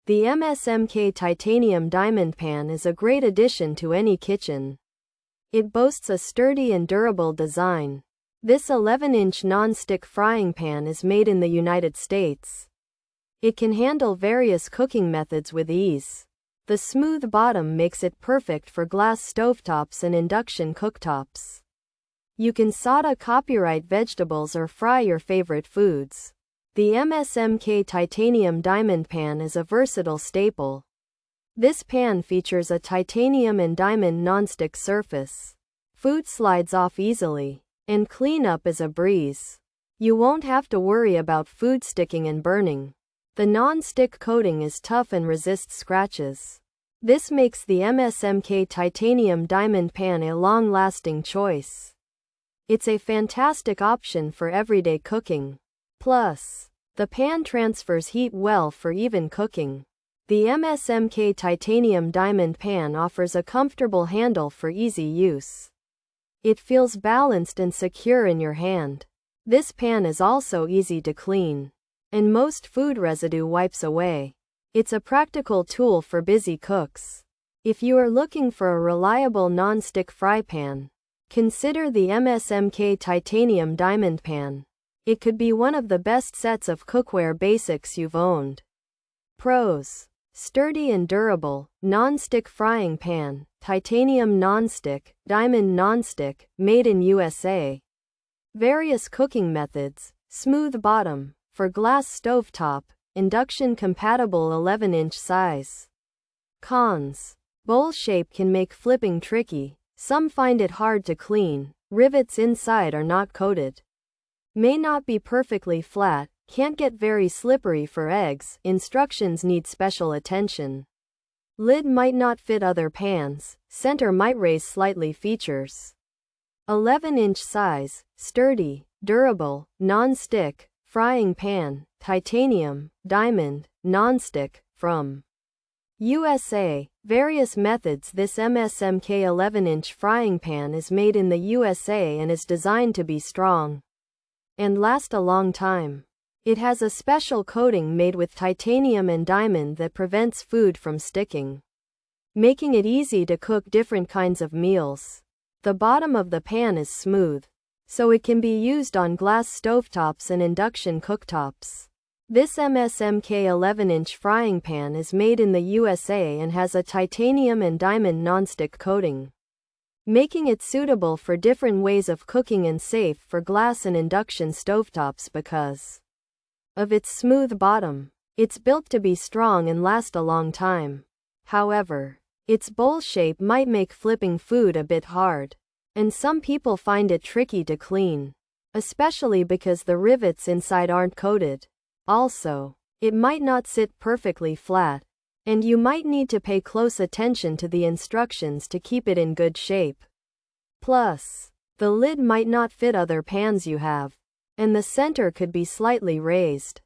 The MsMk Titanium Diamond Pan is a great addition to any kitchen. It boasts a sturdy and durable design. This 11-inch non-stick frying pan is made in the United States. It can handle various cooking methods with ease. The smooth bottom makes it perfect for glass stovetops and induction cooktops. You can sautÄ copyright vegetables or fry your favorite foods. The MsMk Titanium Diamond Pan is a versatile staple. This pan features a titanium and diamond nonstick surface. Food slides off easily, and cleanup is a breeze. You won't have to worry about food sticking and burning. The non-stick coating is tough and resists scratches. This makes the MsMk Titanium Diamond Pan a long-lasting choice. It's a fantastic option for everyday cooking. Plus, the pan transfers heat well for even cooking. The MsMk Titanium Diamond Pan offers a comfortable handle for easy use. It feels balanced and secure in your hand. This pan is also easy to clean, and most food residue wipes away. It's a practical tool for busy cooks. If you are looking for a reliable non-stick fry pan, consider the MsMk Titanium Diamond Pan. It could be one of the best sets of cookware basics you've owned. Pros: sturdy and durable, non-stick frying pan, titanium non-stick, diamond non-stick, made in USA. Various cooking methods: smooth bottom, for glass stovetop, induction compatible 11-inch size. Cons: bowl shape can make flipping tricky. Some find it hard to clean. Rivets inside are not coated. May not be perfectly flat, can't get very slippery for eggs. Instructions need special attention. Lid might not fit other pans. Center might raise slightly. Features: 11-inch size, sturdy, durable, non-stick, frying pan, titanium, diamond, non-stick, from USA. Various methods. This MsMk 11-inch frying pan is made in the USA and is designed to be strong and last a long time. It has a special coating made with titanium and diamond that prevents food from sticking, making it easy to cook different kinds of meals. The bottom of the pan is smooth, so it can be used on glass stovetops and induction cooktops. This MsMk 11-inch frying pan is made in the USA and has a titanium and diamond nonstick coating, making it suitable for different ways of cooking and safe for glass and induction stovetops because of its smooth bottom. It's built to be strong and last a long time. However, its bowl shape might make flipping food a bit hard, and some people find it tricky to clean, especially because the rivets inside aren't coated. Also, it might not sit perfectly flat, and you might need to pay close attention to the instructions to keep it in good shape. Plus, the lid might not fit other pans you have, and the center could be slightly raised.